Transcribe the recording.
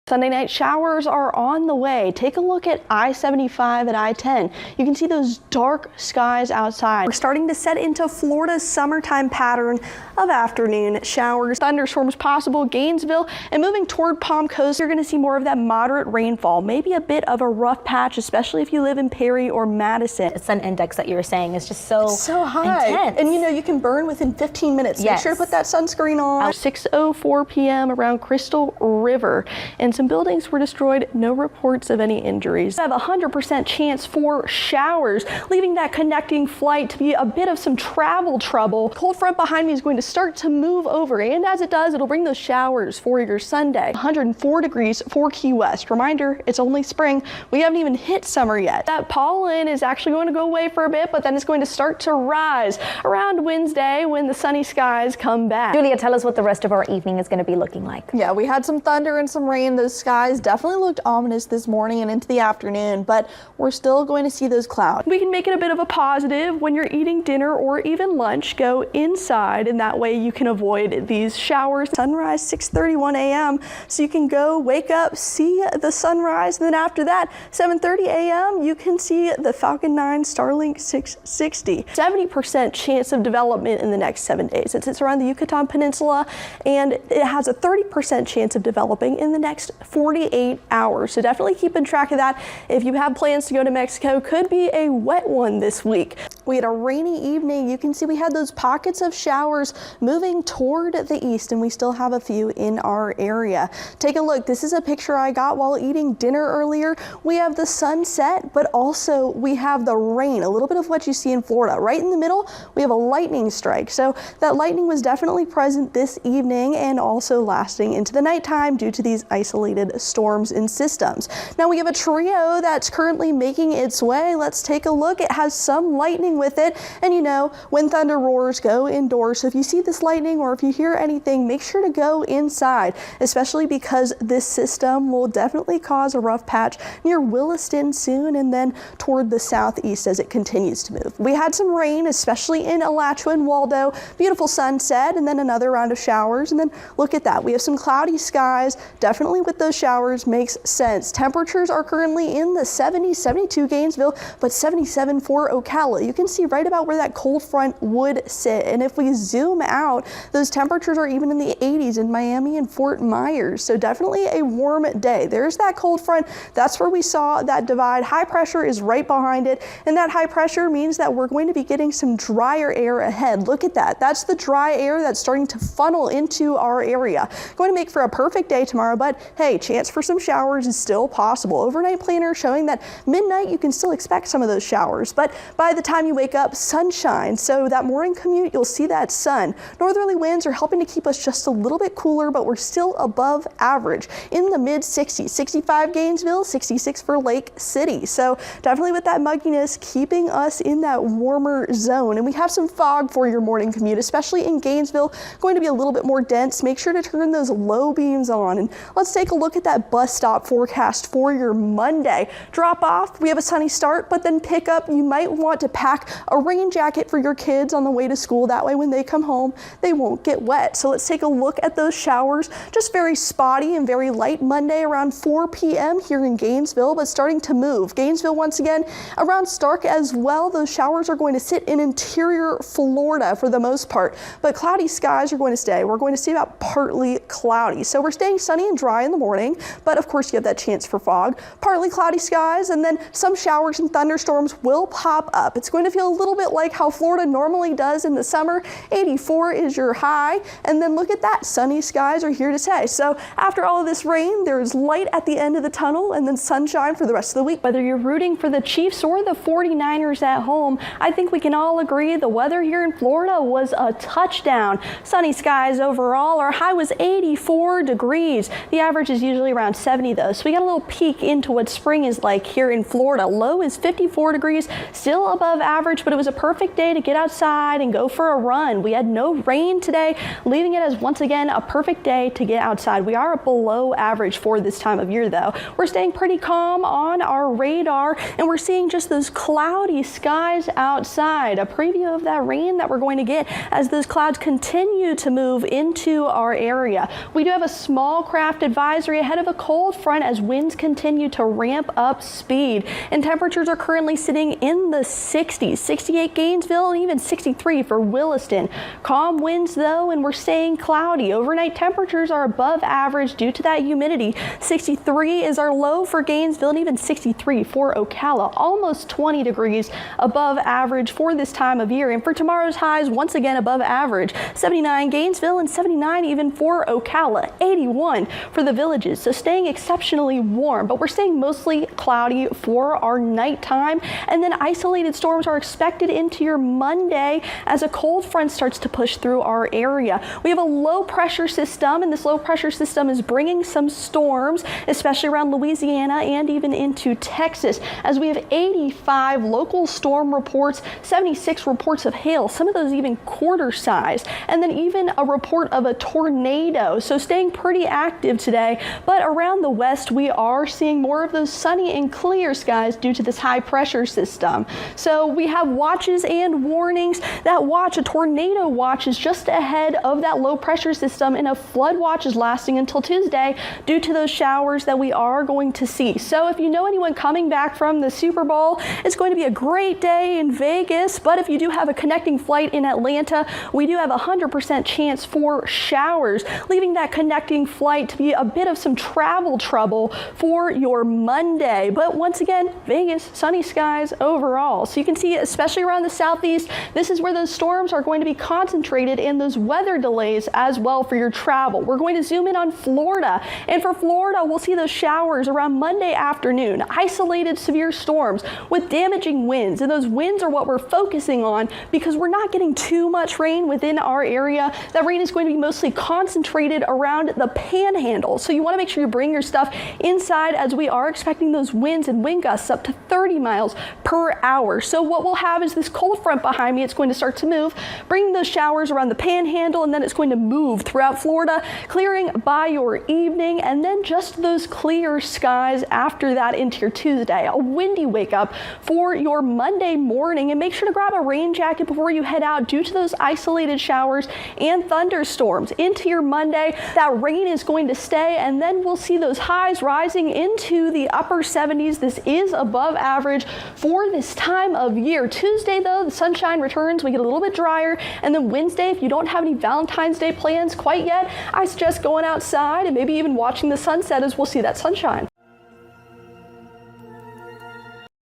Sunday night showers are on the way. Take a look at I-75 and I-10. You can see those dark skies outside. We're starting to set into Florida's summertime pattern of afternoon showers. Thunderstorms possible, Gainesville, and moving toward Palm Coast, you're going to see more of that moderate rainfall. Maybe a bit of a rough patch, especially if you live in Perry or Madison. The sun index that you were saying is just so high. Intense. And you know, you can burn within 15 minutes. Yes. Make sure to put that sunscreen on. 6:04 p.m. around Crystal River. And some buildings were destroyed. No reports of any injuries. I have a 100% chance for showers, leaving that connecting flight to be a bit of some travel trouble. Cold front behind me is going to start to move over, and as it does, it'll bring those showers for your Sunday. 104 degrees for Key West. Reminder, it's only spring. We haven't even hit summer yet. That pollen is actually going to go away for a bit, but then it's going to start to rise around Wednesday when the sunny skies come back. Julia, tell us what the rest of our evening is going to be looking like. Yeah, we had some thunder and some rain. Those skies definitely looked ominous this morning and into the afternoon, but we're still going to see those clouds. We can make it a bit of a positive when you're eating dinner or even lunch. Go inside, and that way you can avoid these showers. Sunrise 6:31 a.m. so you can go wake up, see the sunrise, and then after that 7:30 a.m. you can see the Falcon 9 Starlink 660. 70% chance of development in the next 7 days. It sits around the Yucatan Peninsula, and it has a 30% chance of developing in the next 48 hours. So definitely keeping track of that. If you have plans to go to Mexico, could be a wet one this week. We had a rainy evening. You can see we had those pockets of showers moving toward the east, and we still have a few in our area. Take a look. This is a picture I got while eating dinner earlier. We have the sunset, but also we have the rain, a little bit of what you see in Florida. Right in the middle, we have a lightning strike. So that lightning was definitely present this evening and also lasting into the nighttime due to these isolated storms and systems. Now we have a trio that's currently making its way. Let's take a look. It has some lightning with it, and you know, when thunder roars, go indoors. So if you see this lightning or if you hear anything, make sure to go inside, especially because this system will definitely cause a rough patch near Williston soon and then toward the southeast as it continues to move. We had some rain, especially in Alachua and Waldo. Beautiful sunset, and then another round of showers, and then look at that. We have some cloudy skies. Definitely with those showers makes sense. Temperatures are currently in the 70s, 72 Gainesville, but 77 for Ocala. You can see right about where that cold front would sit, and if we zoom out, those temperatures are even in the 80s in Miami and Fort Myers. So definitely a warm day. There's that cold front. That's where we saw that divide. High pressure is right behind it, and that high pressure means that we're going to be getting some drier air ahead. Look at that. That's the dry air that's starting to funnel into our area. Going to make for a perfect day tomorrow, but hey, chance for some showers is still possible. Overnight planner showing that midnight you can still expect some of those showers, but by the time you wake up, sunshine. So that morning commute, you'll see that sun. Northerly winds are helping to keep us just a little bit cooler, but we're still above average in the mid 60s. 65 Gainesville, 66 for Lake City. So definitely with that mugginess keeping us in that warmer zone. And we have some fog for your morning commute, especially in Gainesville, going to be a little bit more dense. Make sure to turn those low beams on. And let's take a look at that bus stop forecast for your Monday. Drop off, we have a sunny start, but then pick up, you might want to pack a rain jacket for your kids on the way to school. That way when they come home, they won't get wet. So let's take a look at those showers. Just very spotty and very light Monday around 4 p.m. here in Gainesville, but starting to move. Gainesville once again around Stark as well. Those showers are going to sit in interior Florida for the most part, but cloudy skies are going to stay. We're going to see about partly cloudy. So we're staying sunny and dry in the morning, but of course you have that chance for fog. Partly cloudy skies, and then some showers and thunderstorms will pop up. It's going to feel a little bit like how Florida normally does in the summer. 84 is your high, and then look at that. Sunny skies are here to stay. So after all of this rain, there's light at the end of the tunnel and then sunshine for the rest of the week. Whether you're rooting for the Chiefs or the 49ers at home, I think we can all agree the weather here in Florida was a touchdown. Sunny skies overall. Our high was 84 degrees. The average is usually around 70 though, so we got a little peek into what spring is like here in Florida. Low is 54 degrees, still above average, but it was a perfect day to get outside and go for a run. We had no rain today, leaving it as once again a perfect day to get outside. We are below average for this time of year though. We're staying pretty calm on our radar, and we're seeing just those cloudy skies outside. A preview of that rain that we're going to get as those clouds continue to move into our area. We do have a small craft advisory advisory ahead of a cold front as winds continue to ramp up speed. And temperatures are currently sitting in the 60s, 68 Gainesville and even 63 for Williston. Calm winds though, and we're staying cloudy. Overnight temperatures are above average due to that humidity. 63 is our low for Gainesville and even 63 for Ocala. Almost 20 degrees above average for this time of year. And for tomorrow's highs, once again above average. 79 Gainesville and 79 even for Ocala. 81 for the Villages. So staying exceptionally warm, but we're staying mostly cloudy for our nighttime. And then isolated storms are expected into your Monday as a cold front starts to push through our area. We have a low pressure system, and this low pressure system is bringing some storms, especially around Louisiana and even into Texas, as we have 85 local storm reports, 76 reports of hail, some of those even quarter size, and then even a report of a tornado. So staying pretty active today, but around the west we are seeing more of those sunny and clear skies due to this high pressure system. So we have watches and warnings. That watch, a tornado watch, is just ahead of that low pressure system, and a flood watch is lasting until Tuesday due to those showers that we are going to see. So if you know anyone coming back from the Super Bowl, it's going to be a great day in Vegas, but if you do have a connecting flight in Atlanta, we do have a 100% chance for showers, leaving that connecting flight to be a bit of some travel trouble for your Monday. But once again, Vegas, sunny skies overall. So you can see, especially around the southeast, this is where those storms are going to be concentrated and those weather delays as well for your travel. We're going to zoom in on Florida, and for Florida, we'll see those showers around Monday afternoon, isolated severe storms with damaging winds, and those winds are what we're focusing on because we're not getting too much rain within our area. That rain is going to be mostly concentrated around the panhandle, so you want to make sure you bring your stuff inside, as we are expecting those winds and wind gusts up to 30 miles per hour. So what we'll have is this cold front behind me. It's going to start to move, bringing those showers around the panhandle, and then it's going to move throughout Florida, clearing by your evening, and then just those clear skies after that into your Tuesday. A windy wake up for your Monday morning, and make sure to grab a rain jacket before you head out due to those isolated showers and thunderstorms into your Monday. That rain is going to stay, and then we'll see those highs rising into the upper 70s. This is above average for this time of year. Tuesday though, the sunshine returns, we get a little bit drier, and then Wednesday, if you don't have any Valentine's Day plans quite yet, I suggest going outside and maybe even watching the sunset as we'll see that sunshine.